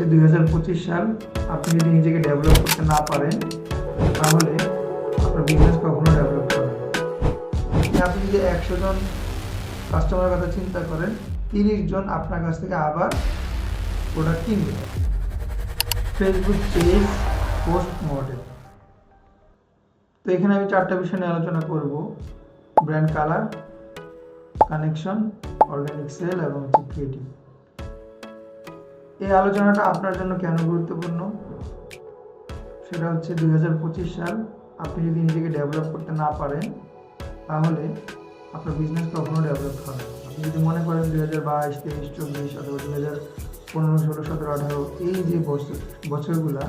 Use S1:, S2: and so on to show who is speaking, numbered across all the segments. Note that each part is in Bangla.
S1: হচ্ছে 2025 সাল। আপনি যদি নিজেকে ডেভেলপ করতে না পারেন তাহলে আপনার বিজনেস কখনো ডেভেলপ হবে না। আপনি যদি 100 জন কাস্টমারের কথা চিন্তা করেন, 30 জন আপনার কাছ থেকে আবার প্রোডাক্ট কিনবে। Facebook page post model. তো এখানে আমি 4টা বিষয় নিয়ে আলোচনা করব: brand colour, connection, organic sale এবং ক্রিয়েটিভ। এই আলোচনাটা আপনার জন্য কেন গুরুত্বপূর্ণ সেটা হচ্ছে 2025 সাল। আপনি যদি নিজেকে ডেভেলপ করতে না পারেন তাহলে আপনার বিজনেস কখনো ডেভেলপ হবে না। আপনি যদি মনে করেন 2022, 23, 24 অথবা 2015, 16, 17, 18 এই যে বছরগুলা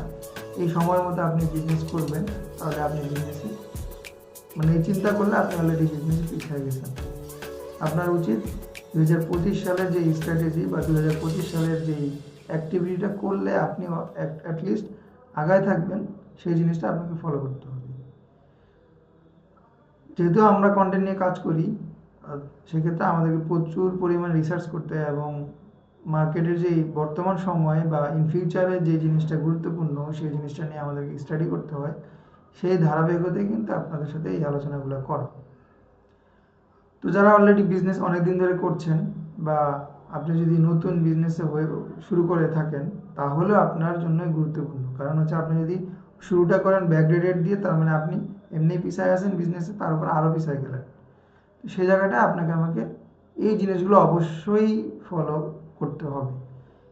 S1: এই সময়ের মধ্যে আপনি বিজনেস করবেন, তাহলে আপনি বিজনেসে এই চিন্তা করলে আপনি অলরেডি বিজনেসে পিছিয়ে গেছেন। আপনার উচিত 2025 সালের যে স্ট্র্যাটেজি বা 2025 সালের যে অ্যাক্টিভিটিটা করলে আপনি অ্যাটলিস্ট আগায় থাকবেন, সেই জিনিসটা আপনাকে ফলো করতে হবে। যেহেতু আমরা কন্টেন্ট নিয়ে কাজ করি, সেক্ষেত্রে আমাদেরকে প্রচুর পরিমাণ রিসার্চ করতে হয় এবং মার্কেটের যে বর্তমান সময়ে বা ইন ফিউচারে যে জিনিসটা গুরুত্বপূর্ণ সেই জিনিসটা নিয়ে আমাদেরকে স্টাডি করতে হয়। সেই ধারাবাহিকতায় কিন্তু আপনাদের সাথে এই আলোচনাগুলো করা। তো যারা অলরেডি বিজনেস অনেক দিন ধরে করছেন বা আপনি যদি নতুন বিজনেসে শুরু করে থাকেন তাহলেও আপনার জন্য গুরুত্বপূর্ণ। কারণ হচ্ছে আপনি যদি শুরুটা করেন ব্যাকডেটেড দিয়ে, তার মানে আপনি এমনি পিছায় আছেন বিজনেসে, তার উপর আরও পিছায় গেলেন। তো সেই জায়গাটায় আমাকে এই জিনিসগুলো অবশ্যই ফলো করতে হবে।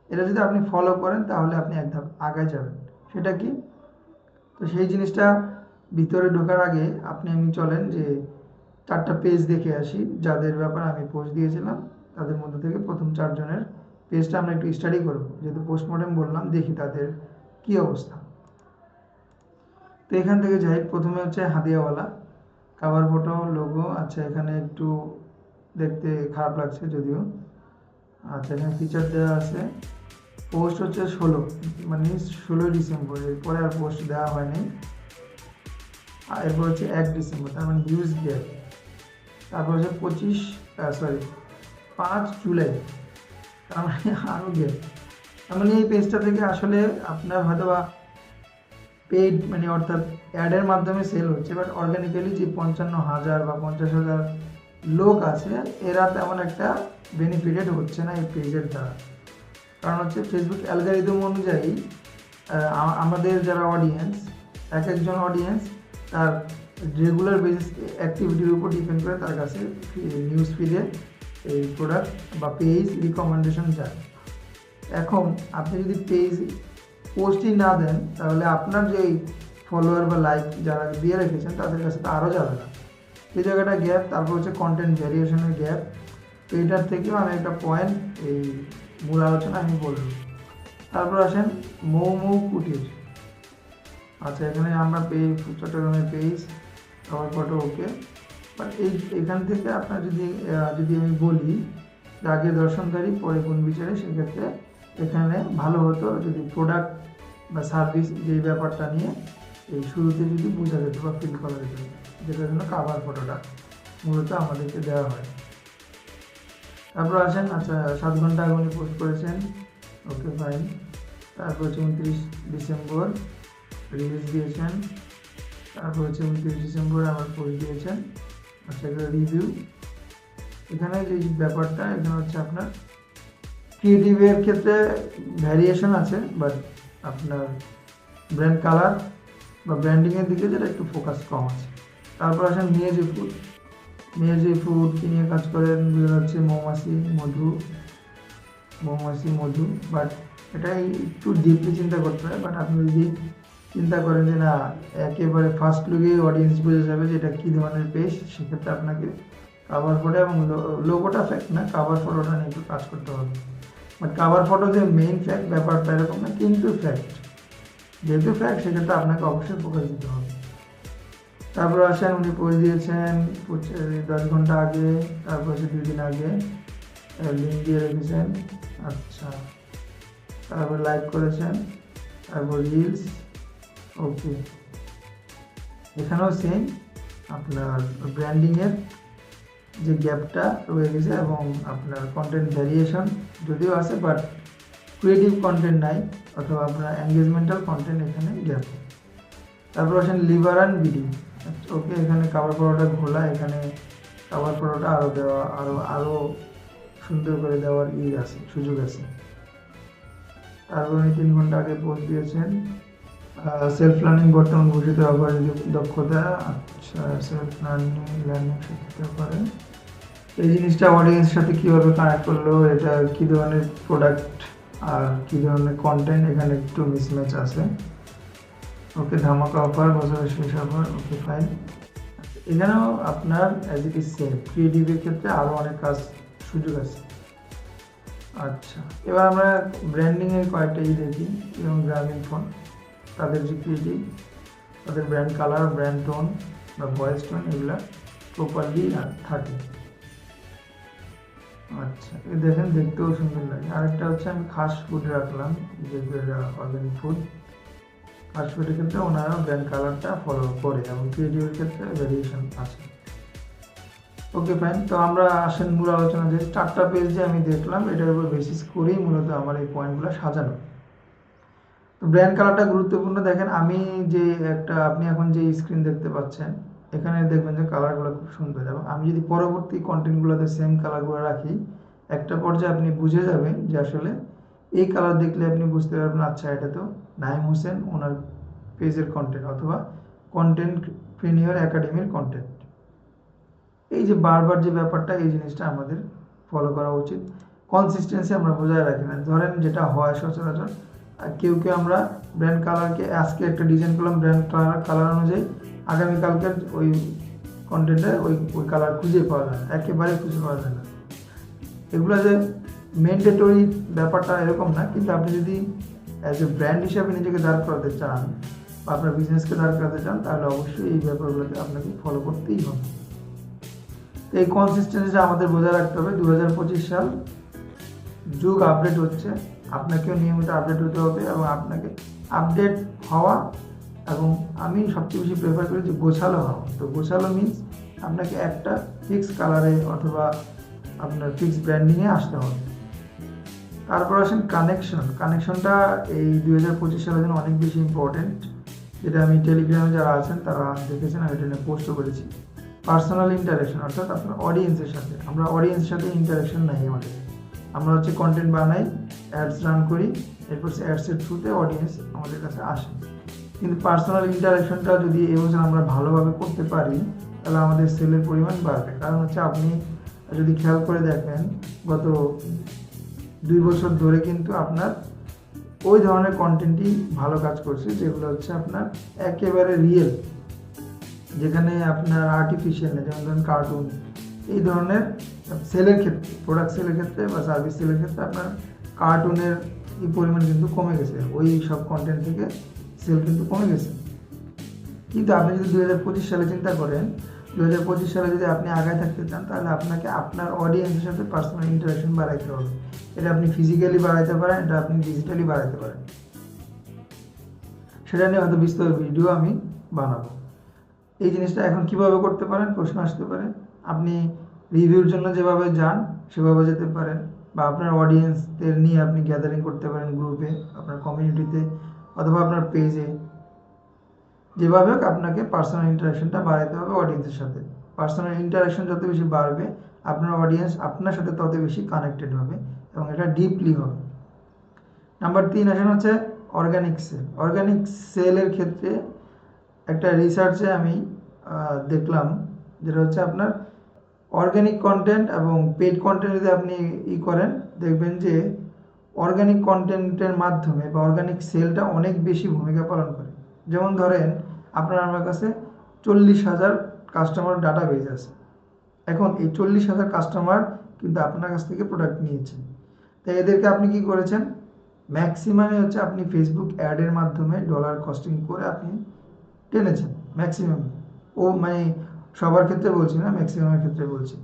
S1: এটা যদি আপনি ফলো করেন তাহলে আপনি এক ধাপ আগায় যাবেন। সেটা কি? তো সেই জিনিসটা ভিতরে ঢোকার আগে আমি চলেন যে 4টা পেজ দেখে আসি যাদের ব্যাপারে আমি পোস্ট দিয়েছিলাম। তাদের মধ্যে থেকে প্রথম 4 জনের পেজটা আমরা একটু স্টাডি করব। যেহেতু পোস্টমর্টেম বললাম, দেখি তাদের কি অবস্থা। তো এখান থেকে যাই। প্রথমে হচ্ছে হাদিয়াওয়ালা কাভার ফটো, লোগো। আচ্ছা, এখানে একটু দেখতে খারাপ লাগছে যদিও। আচ্ছা, এখানে ফিচার দেওয়া আছে। পোস্ট হচ্ছে 16 ডিসেম্বর। এরপরে আর পোস্ট দেওয়া হয়নি। আর এরপর হচ্ছে 1 ডিসেম্বর, তার মানে হিউজ গ্যাপ। তারপর হচ্ছে 5 জুলাই, তার মানে আরও গ্যাপ। তার মানে এই পেজটা থেকে আসলে আপনার হয়তো বা পেইড অর্থাৎ অ্যাডের মাধ্যমে সেল হচ্ছে, বাট অর্গানিক্যালি যে 55,000 বা 50,000 লোক আছে এরা তেমন একটা বেনিফিটেড হচ্ছে না এই পেজের দ্বারা। কারণ হচ্ছে ফেসবুক অ্যালগরিদম অনুযায়ী আমাদের যারা অডিয়েন্স, এক একজন অডিয়েন্স তার রেগুলার বেসিস অ্যাক্টিভিটির উপর ডিপেন্ড করে তার কাছে নিউজ ফিডে এই প্রোডাক্ট বা পেজ রিকমেন্ডেশন যায়। এখন আপনি যদি পেজ পোস্টই না দেন তাহলে আপনার যে ফলোয়ার বা লাইক যারা দিয়ে রেখেছেন তাদের কাছে তো আরও যাবে না। এই জায়গাটা গ্যাপ। তারপর হচ্ছে কন্টেন্ট ভ্যারিয়েশনের গ্যাপ। তো এটার থেকেও আমি একটা পয়েন্ট এই মূল আলোচনা আমি বলব। তারপর আসেন মৌ কুটির। আচ্ছা, এখানে আমরা চট্টগ্রামের page, cover photo, okay. But এখান থেকে আপনার যদি আমি বলি আগে দর্শনকারী পরে গুণ বিচারে, সেক্ষেত্রে এখানে ভালো হতো যদি প্রোডাক্ট বা সার্ভিস যে ব্যাপারটা নিয়ে এই শুরুতে যদি বোঝা যেত বা ফিল করা যেত, যেটার জন্য কাভার ফটোটা মূলত আমাদেরকে দেওয়া হয়। তারপর আসেন, আচ্ছা 7 ঘন্টা আগে উনি পোস্ট করেছেন, ওকে ফাইন। তারপর হচ্ছে 29 ডিসেম্বর রিলিজ দিয়েছেন। তারপর হচ্ছে 29 ডিসেম্বর আবার পোস্ট দিয়েছেন। আচ্ছা, এটা রিভিউ। এখানে যে ব্যাপারটা, এখানে হচ্ছে আপনার ক্রিয়েটিভের ক্ষেত্রে ভ্যারিয়েশন আছে, বাট আপনার ব্র্যান্ড কালার বা ব্র্যান্ডিংয়ের দিকে যেটা একটু ফোকাস কম আছে। তারপর আসেন মিয়াজি ফুড কি নিয়ে কাজ করেন, হচ্ছে মৌমাছি মধু। বাট এটা একটু ডিপলি চিন্তা করতে হয়। বাট আপনি যদি চিন্তা করেন যে না একেবারে ফার্স্ট লুকে অডিয়েন্স বুঝে যাবে যে এটা কী ধরনের পেজ, সেক্ষেত্রে আপনাকে কাভার ফটো এবং লোগোটা ফ্যাক্ট না, কাভার ফটোটা নিয়ে একটু কাজ করতে হবে। বাট কাভার ফটো যে মেইন ফ্যাক্ট ব্যাপারটা এরকম না, কিন্তু ফ্যাক্ট, যেহেতু ফ্যাক্ট সেক্ষেত্রে আপনাকে অবশ্যই ফোকাস দিতে হবে। তারপর আসেন উনি পোস্ট দিয়েছেন 10 ঘন্টা আগে, তারপর হচ্ছে 2 দিন আগে লিঙ্ক দিয়ে রেখেছেন। আচ্ছা, তারপর লাইক করেছেন, তারপর রিলস, ওকে। এখানেও সেম আপনার ব্র্যান্ডিংয়ের যে গ্যাপটা রয়ে গেছে এবং আপনার কন্টেন্ট ভ্যারিয়েশন যদিও আছে, বাট ক্রিয়েটিভ কন্টেন্ট নাই অথবা আপনার এঙ্গেজমেন্টাল কন্টেন্ট এখানে গ্যাপ। তারপর আসেন লিভার অ্যান্ড বিডি। ওকে, এখানে কাভার ফটোটা খোলা, এখানে কাভার ফটোটা আরও দেওয়া, আরও সুন্দর করে দেওয়ার আছে, সুযোগ আছে। তারপর উনি 3 ঘন্টা আগে পোস্ট দিয়েছেন সেলফ লার্নিং বর্তমান ঘোষিত অপরাজিত দক্ষতা। আচ্ছা, সেলফ লার্নিং শিখতে পারে। এই জিনিসটা অডিয়েন্সের সাথে কীভাবে কানেক্ট করলো, এটা কী ধরনের প্রোডাক্ট আর কী ধরনের কন্টেন্ট, এখানে একটু মিসম্যাচ আছে। ওকে, ধামাকা অফার, বছরের শেষ অফার। ওকে, ফাইন। এখানেও আপনার অ্যাজ ইট ইজ সেম, ক্রিয়েটিভের ক্ষেত্রে আরও অনেক কাজ সুযোগ আছে। আচ্ছা, এবার আমরা ব্র্যান্ডিংয়ের কয়েকটা দেখি, যেমন গ্রামীণ ফোন, তাদের যে ক্রিয়েটিভ, তাদের ব্র্যান্ড কালার, ব্র্যান্ড টোন বা ভয়েস টোন, এগুলো প্রপারলি থাকে। আচ্ছা, এ দেখেন, দেখতেও সুন্দর লাগে। আরেকটা হচ্ছে আমি খাস ফুড রাখলাম, যেগুলো অর্গানিক ফুড। খাস ফুডের ক্ষেত্রে ওনারা ব্র্যান্ড কালারটা ফলো করে এবং ক্রিয়েটিভের ক্ষেত্রে ভ্যারিয়েশন আছে। ওকে, ফাইন। তো আমরা আসেন মূল আলোচনা, যে 4টা পেজ যে আমি দেখলাম, এটার উপর বেসিস করেই মূলত আমার এই পয়েন্টগুলো সাজানো। তো ব্র্যান্ড কালারটা গুরুত্বপূর্ণ। দেখেন, আমি যে আপনি এখন যে স্ক্রিন দেখতে পাচ্ছেন, এখানে দেখবেন যে কালারগুলো খুব সুন্দর, এবং আমি যদি পরবর্তী কন্টেন্টগুলোতে সেম কালারগুলো রাখি, একটা পর্যায়ে আপনি বুঝে যাবেন যে আসলে এই কালার দেখলে আপনি বুঝতে পারবেন, আচ্ছা এটা তো নাইম হোসেন ওনার পেজের কন্টেন্ট অথবা কন্টেন্ট প্রিনিয়র একাডেমির কন্টেন্ট। এই যে বারবার যে ব্যাপারটা, এই জিনিসটা আমাদের ফলো করা উচিত। কনসিস্টেন্সি আমরা বজায় রাখি না। ধরেন যেটা হয় সচরাচর, কেউ আমরা ব্র্যান্ড কালারকে আজকে একটা ডিজাইন করলাম ব্র্যান্ড কালার অনুযায়ী, আগামীকালকের ওই কন্টেন্টে ওই কালার খুঁজে পাওয়া যায় না, একেবারে খুঁজে পাওয়া যায় না। এগুলো যে ম্যান্ডেটরি ব্যাপারটা এরকম না, কিন্তু আপনি যদি অ্যাজ এ ব্র্যান্ড হিসাবে নিজেকে দাঁড় করাতে চান বা আপনার বিজনেসকে দাঁড় করাতে চান, তাহলে অবশ্যই এই ব্যাপারগুলোকে আপনাকে ফলো করতেই হবে। এই কনসিস্টেন্সিটা আমাদের বজায় রাখতে হবে। 2025 সাল, যুগ আপডেট হচ্ছে, আপনাকেও নিয়মিত আপডেট হতে হবে এবং আপনাকে আপডেট হওয়া, এবং আমি সবচেয়ে বেশি প্রেফার করি যে গোছালো হওয়া। তো গোছালো মিনস আপনাকে একটা ফিক্স কালারে অথবা আপনার ফিক্স ব্র্যান্ডিংয়ে আসতে হবে। তারপর আসেন কানেকশনটা এই 2025 সালের জন্য অনেক বেশি ইম্পর্টেন্ট, যেটা আমি টেলিগ্রামে যারা আছেন তারা দেখেছেন, আমি এটা নিয়ে পোস্টও করেছি। পার্সোনাল ইন্টারাকশন, অর্থাৎ আপনার অডিয়েন্সের সাথে, আমরা অডিয়েন্সের সাথে ইন্টারাকশন নাই আমাদের। আমরা হচ্ছে কন্টেন্ট বানাই, অ্যাডস রান করি, এরপর অ্যাডসের থ্রুতে অডিয়েন্স আমাদের কাছে আসে। কিন্তু পার্সোনাল ইন্টারাকশনটা যদি এবছর আমরা ভালোভাবে করতে পারি, তাহলে আমাদের সেলের পরিমাণ বাড়বে। কারণ হচ্ছে আপনি যদি খেয়াল করে দেখেন, গত 2 বছর ধরে কিন্তু আপনার ওই ধরনের কন্টেন্টই ভালো কাজ করছে, যেগুলো হচ্ছে আপনার একেবারে রিয়েল, যেখানে আপনার আর্টিফিশিয়াল না, যেমন ধরুন কার্টুন, এই ধরনের সেলের ক্ষেত্রে, প্রোডাক্ট সেলের ক্ষেত্রে বা সার্ভিস সেলের ক্ষেত্রে আপনার কার্টুনের পরিমাণ কিন্তু কমে গেছে, ওই সব কন্টেন্ট থেকে সেল কিন্তু কমে গেছে। কিন্তু আপনি যদি 2025 সালে চিন্তা করেন, 2025 সালে যদি আপনি আগায় থাকতে চান, তাহলে আপনাকে আপনার অডিয়েন্সের সাথে পার্সোনাল ইন্টারাকশন বাড়াইতে হবে। এটা আপনি ফিজিক্যালি বাড়াইতে পারেন, এটা আপনি ডিজিটালি বাড়াইতে পারেন। সেটা নিয়ে হয়তো বিস্তারিত ভিডিও আমি বানাবো। এই জিনিসটা এখন কিভাবে করতে পারেন প্রশ্ন আসতে পারে। আপনি রিভিউর জন্য যেভাবে যান সেভাবে যেতে পারেন, বা আপনার অডিয়েন্সদের নিয়ে আপনি গ্যাদারিং করতে পারেন গ্রুপে, আপনার কমিউনিটিতে অথবা আপনার পেজে। যেভাবে হোক আপনাকে পার্সোনাল ইন্টারাকশনটা বাড়াতে হবে অডিয়েন্সের সাথে। পার্সোনাল ইন্টারাকশন যত বেশি বাড়বে, আপনার অডিয়েন্স আপনার সাথে তত বেশি কানেক্টেড হবে এবং এটা ডিপলি হবে। নাম্বার 3 আসেন হচ্ছে অর্গানিক সেলের ক্ষেত্রে একটা রিসার্চে আমি দেখলাম, যেটা হচ্ছে আপনার অর্গানিক কন্টেন্ট এবং পেইড কন্টেন্ট যদি আপনি করেন, দেখবেন যে অর্গানিক কন্টেন্টের মাধ্যমে বা অর্গানিক সেলটা অনেক বেশি ভূমিকা পালন করে। যেমন ধরেন, আমার কাছে 40,000 কাস্টমার ডাটা বেজ আছে। এখন এই 40,000 কাস্টমার কিন্তু আপনার কাছ থেকে প্রোডাক্ট নিয়েছে। তাই এদেরকে আপনি কি করেছেন, ম্যাক্সিমামে হচ্ছে আপনি ফেসবুক অ্যাডের মাধ্যমে ডলার কস্টিং করে আপনি টেনেছেন ম্যাক্সিমাম। মানে সবার ক্ষেত্রে বলছি না, ম্যাক্সিমামের ক্ষেত্রে বলছি।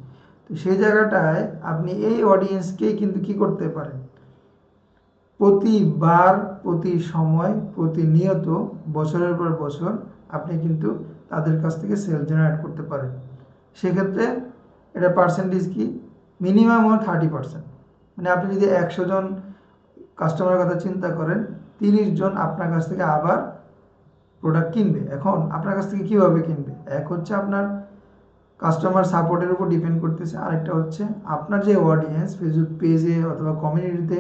S1: তো সেই জায়গাটায় আপনি এই অডিয়েন্সকেই কিন্তু কি করতে পারেন, প্রতিবার, প্রতি সময়, প্রতিনিয়ত, বছরের পর বছর আপনি কিন্তু তাদের কাছ থেকে সেল জেনারেট করতে পারেন। সেক্ষেত্রে এটা পার্সেন্টেজ কি, মিনিমাম 30%। মানে আপনি যদি 100 জন কাস্টমারের কথা চিন্তা করেন, 30 জন আপনার কাছ থেকে আবার প্রোডাক্ট কিনবে। এখন আপনার কাছ থেকে কীভাবে কিনবে? এক হচ্ছে আপনার কাস্টমার সাপোর্টের উপর ডিপেন্ড করতেছে, আরেকটা হচ্ছে আপনার যে অডিয়েন্স ফেসবুক পেজে অথবা কমিউনিটিতে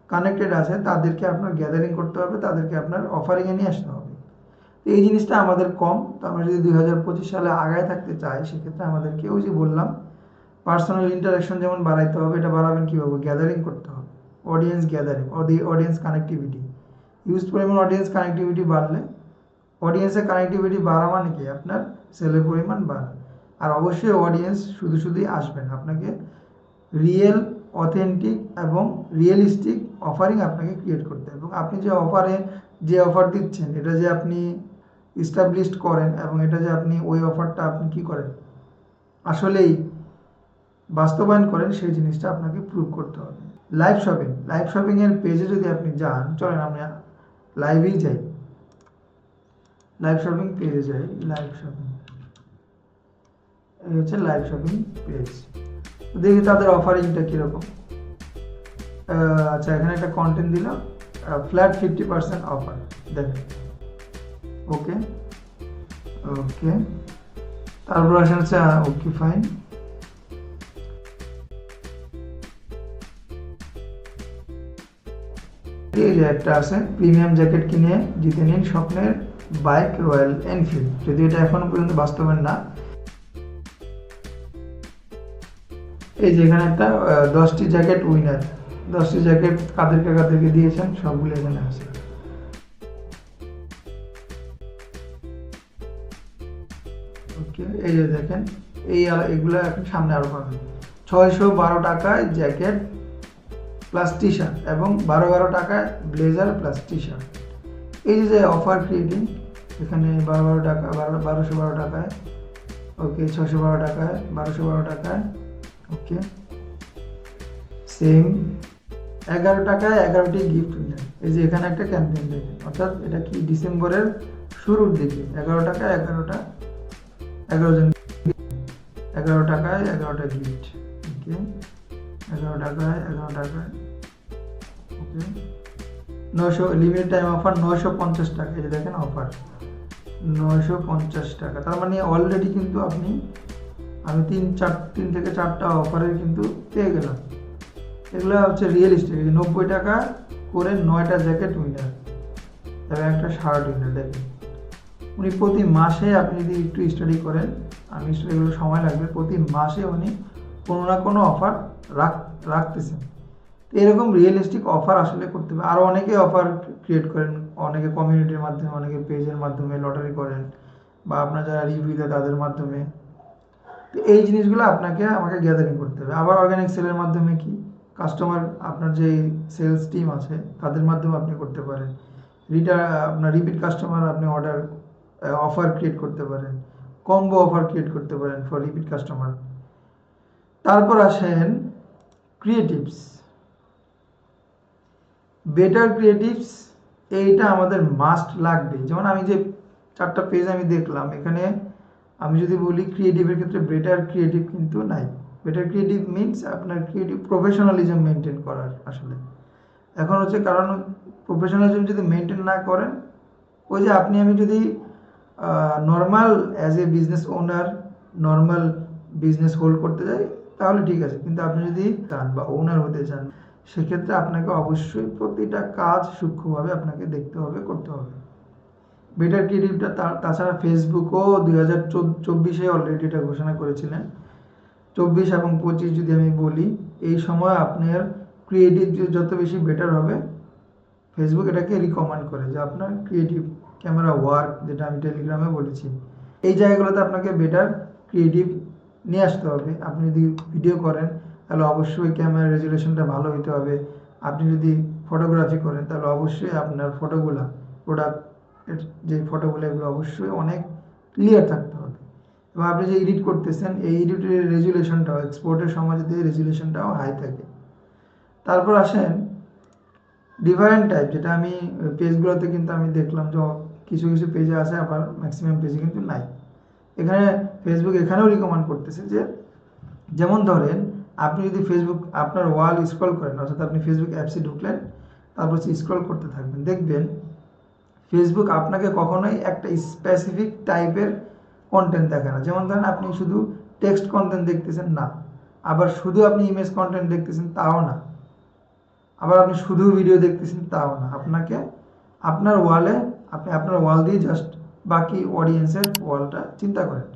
S1: কানেক্টেড আছে তাদেরকে আপনার গ্যাদারিং করতে হবে, তাদেরকে আপনার অফারিংয়ে নিয়ে আসতে হবে। তো এই জিনিসটা আমাদের কম। তো আমরা যদি 2025 সালে আগায় থাকতে চাই, সেক্ষেত্রে আমাদেরকে ওই যে বললাম পার্সোনাল ইন্টারাকশন যেমন বাড়াইতে হবে, এটা বাড়াবেন কীভাবে? গ্যাদারিং করতে হবে, audience gathering, audience connectivity. Use পরিমাণ অডিয়েন্স কানেক্টিভিটি বাড়লে, অডিয়েন্সের কানেক্টিভিটি বাড়া মানে কি? আপনার সেলের পরিমাণ বাড়ে। আর অবশ্যই অডিয়েন্স শুধু শুধুই আসবেন, আপনাকে রিয়েল, অথেন্টিক এবং রিয়েলিস্টিক অফারিং আপনাকে ক্রিয়েট করতে হবে। এবং আপনি যে অফার দিচ্ছেন, এটা যে আপনি ইস্টাবলিশড করেন এবং এটা যে আপনি ওই অফারটা আপনি কি করেন আসলেই বাস্তবায়ন করেন, সেই জিনিসটা আপনাকে প্রুভ করতে হবে। লাইভ শপিংয়ের পেজে যদি আপনি যান, চলেন আমরা লাইভেই যাই, লাইভ শপিং পেজে যাই। লাইভ শপিং, এই হচ্ছে লাইভ শপিং পেজ। দেখি তাদের অফারিংটা কীরকম। আচ্ছা, এখানে একটা কন্টেন্ট দিলাম, ফ্ল্যাট 50% অফার, দেখেন। ওকে, তারপর আসেন হচ্ছে ওকে ফাইন। এই যে একটা আছে, প্রিমিয়াম জ্যাকেট কিনে জিতে নিন স্বপ্নের বাইক রয়্যাল এনফিল্ড। যদি এটা এখনো পর্যন্ত বাস্তবায়ন না, এই যে এখানে একটা 10টি জ্যাকেট উইনার, 10টি জ্যাকেট কাদেরকে দিয়েছেন সবগুলো এখানে আছে। ওকে, এই যে দেখেন, এগুলো এখন সামনে আরো পাবেন। 612 টাকায় জ্যাকেট প্লাস টি শার্ট এবং 12 টাকায় ব্লেজার প্লাস টি শার্ট। এই যে অফার ক্রিয়েটিং, এখানে 12 টাকা, 1212 টাকায়, ওকে 612 টাকায়, 1212 টাকায়, ওকে সেম 11 টাকায় 11টি গিফট উইনার। এই যে এখানে একটা ক্যাম্পেইন দেখেন, অর্থাৎ এটা কি ডিসেম্বরের শুরুর দিকে 11 টাকায় 11 জন, 11 টাকায় 11টা গিফট, ওকে 11 টাকায় ওকে 900 লিমিটেড টাইম অফার 950 টাকা। এই যে দেখেন অফার 950 টাকা, তার মানে অলরেডি কিন্তু আমি 3 থেকে 4টা অফারের কিন্তু পেয়ে গেলাম। এগুলো হচ্ছে রিয়েলিস্টিক। 90 টাকা করে 9টা জ্যাকেট উইনার এবং একটা শার্ট উইনার। দেখেন উনি প্রতি মাসে, আপনি যদি একটু স্টাডি করেন, আমি এগুলো সময় লাগবে, প্রতি মাসে উনি কোনো না কোনো অফার রাখতেছেন। তো এরকম রিয়েলিস্টিক অফার আসলে করতে হবে। আরও অনেকে অফার ক্রিয়েট করেন, অনেকে কমিউনিটির মাধ্যমে, অনেকে পেজের মাধ্যমে লটারি করেন, বা আপনার যারা রিভিউ দেয় তাদের মাধ্যমে। তো এই জিনিসগুলো আমাকে গ্যাদারিং করতে হবে। আবার অর্গানিক সেলের মাধ্যমে কি, কাস্টমার, আপনার যে সেলস টিম আছে তাদের মাধ্যমে আপনি করতে পারেন। আপনার রিপিট কাস্টমার, আপনি অফার ক্রিয়েট করতে পারেন, কম্বো অফার ক্রিয়েট করতে পারেন ফর রিপিট কাস্টমার। তারপর আসেন ক্রিয়েটিভস, বেটার ক্রিয়েটিভস, এইটা আমাদের মাস্ট লাগবে। যেমন আমি যে 4টা পেজ আমি দেখলাম, এখানে আমি যদি বলি ক্রিয়েটিভের ক্ষেত্রে বেটার ক্রিয়েটিভ কিন্তু নাই। বেটার ক্রিয়েটিভ মিনস আপনার ক্রিয়েটিভ প্রফেশনালিজম মেনটেন করার আসলে। এখন হচ্ছে কারণ প্রফেশনালিজম যদি মেনটেন না করেন, ওই যে আমি যদি normal as a business owner normal business hold করতে যাই তাহলে ঠিক আছে, কিন্তু আপনি যদি চান বা ওনার হতে চান, সেক্ষেত্রে আপনাকে অবশ্যই প্রতিটা কাজ সূক্ষ্মভাবে আপনাকে দেখতে হবে, করতে হবে। বেটার ক্রিয়েটিভটা তাছাড়া ফেসবুকও 2024-এ অলরেডি এটা ঘোষণা করেছিলেন। 24 এবং 25 যদি আমি বলি, এই সময় আপনার ক্রিয়েটিভ যত বেশি বেটার হবে, ফেসবুক এটাকে রিকমেন্ড করে যে আপনার ক্রিয়েটিভ ক্যামেরা ওয়ার্ক, যেটা আমি টেলিগ্রামে বলেছি, এই জায়গাগুলোতে আপনাকে বেটার ক্রিয়েটিভ নিয়ে আসতে হবে। আপনি যদি ভিডিও করেন তাহলে অবশ্যই ক্যামেরা রেজুলেশনটা ভালো হতে হবে। আপনি যদি ফটোগ্রাফি করেন তাহলে অবশ্যই আপনার ফটোগুলা, প্রোডাক্টের যে ফটোগুলো, এগুলো অবশ্যই অনেক ক্লিয়ার থাকতে হবে। এবং আপনি যে এডিট করতেছেন, এই এডিটের রেজুলেশনটাও, এক্সপোর্টের সময় যদি রেজুলেশনটাও হাই থাকে। তারপর আসেন ডিফারেন্ট টাইপ, যেটা আমি পেজগুলোতে কিন্তু আমি দেখলাম যে কিছু কিছু পেজে আছে, আবার ম্যাক্সিমাম পেজে কিন্তু নাই। এখানে ফেসবুক এখানেও রিকমেন্ড করতেছে যে, যেমন ধরেন আপনি যদি ফেসবুক আপনার ওয়াল স্ক্রল করেন, অর্থাৎ আপনি ফেসবুক অ্যাপসে ঢুকলেন, তারপর স্ক্রল করতে থাকবেন, দেখবেন ফেসবুক আপনাকে কখনোই একটা স্পেসিফিক টাইপের কন্টেন্ট দেখায় না। যেমন ধরেন আপনি শুধু টেক্সট কন্টেন্ট দেখতেছেন না, আবার শুধু আপনি ইমেজ কন্টেন্ট দেখতেছেন তাও না, আবার আপনি শুধু ভিডিও দেখতেছেন তাও না। আপনাকে আপনার ওয়ালে, আপনি আপনার ওয়াল দিয়ে জাস্ট বাকি অডিয়েন্সের ওয়ালটা চিন্তা করেন।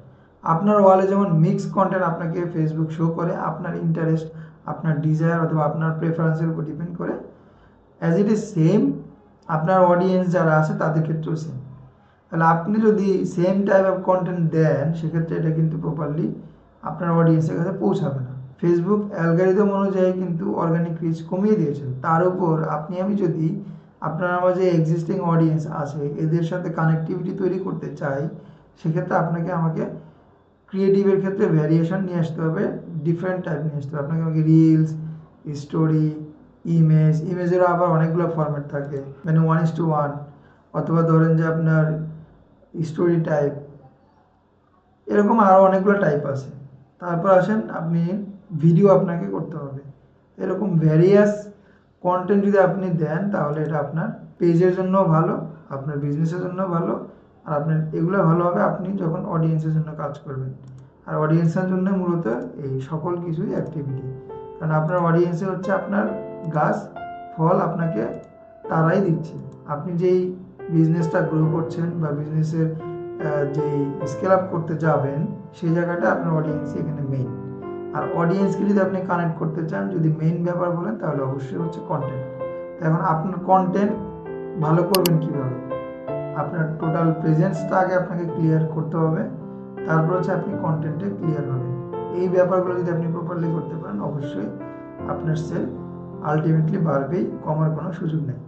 S1: আপনার ওয়ালে যেমন মিক্স কন্টেন্ট আপনাকে ফেসবুক শো করে, আপনার ইন্টারেস্ট, আপনার ডিজায়ার অথবা আপনার প্রেফারেন্সের উপর ডিপেন্ড করে, অ্যাজ ইট ইজ সেম আপনার অডিয়েন্স যারা আছে তাদের ক্ষেত্রেও সেম। তাহলে আপনি যদি সেম টাইপ অফ কন্টেন্ট দেন, সেক্ষেত্রে এটা কিন্তু প্রপারলি আপনার অডিয়েন্সের কাছে পৌঁছাবে না। ফেসবুক অ্যালগরিদম অনুযায়ী কিন্তু অর্গানিক রিচ কমিয়ে দিয়েছেন। তার উপর আপনি আমি যদি আপনার আমার যে এক্সিস্টিং অডিয়েন্স আছে এদের সাথে কানেক্টিভিটি তৈরি করতে চাই, সেক্ষেত্রে আপনাকে আমাকে ক্রিয়েটিভের ক্ষেত্রে ভ্যারিয়েশন নিয়ে আসতে হবে, ডিফারেন্ট টাইপ নিয়ে আসতে হবে। আপনাকে আমাকে রিলস, স্টোরি, ইমেজেরও আবার অনেকগুলো ফরম্যাট থাকে, মানে 1:1, অথবা ধরেন যে আপনার স্টোরি টাইপ, এরকম আরও অনেকগুলো টাইপ আছে। তারপর আসেন আপনি ভিডিও আপনাকে করতে হবে। এরকম ভ্যারিয়াস কন্টেন্ট যদি আপনি দেন, তাহলে এটা আপনার পেজের জন্য ভালো, আপনার বিজনেসের জন্য ভালো, আর আপনার এগুলো ভালো হবে আপনি যখন অডিয়েন্সের জন্য কাজ করবেন। আর অডিয়েন্সের জন্য মূলত এই সকল কিছুই অ্যাক্টিভিটি, কারণ আপনার অডিয়েন্সে হচ্ছে আপনার গাছ, ফল আপনাকে তারাই দিচ্ছে। আপনি যেই বিজনেসটা গ্রো করছেন বা বিজনেসের যেই স্কেল আপ করতে যাবেন, সেই জায়গাটা আপনার অডিয়েন্স এখানে মেইন। আর অডিয়েন্সকে যদি আপনি কানেক্ট করতে চান, যদি মেইন ব্যাপার বলেন, তাহলে অবশ্যই হচ্ছে কন্টেন্ট। এখন আপনার কন্টেন্ট ভালো করবেন কিভাবে? আপনার টোটাল প্রেজেন্সটা আগে আপনাকে ক্লিয়ার করতে হবে, তারপর হচ্ছে আপনি কন্টেন্টে ক্লিয়ার হবেন। এই ব্যাপারগুলো যদি আপনি প্রপারলি করতে পারেন, অবশ্যই আপনার সেল আলটিমেটলি বাড়বেই, কমার কোনো সুযোগ নেই।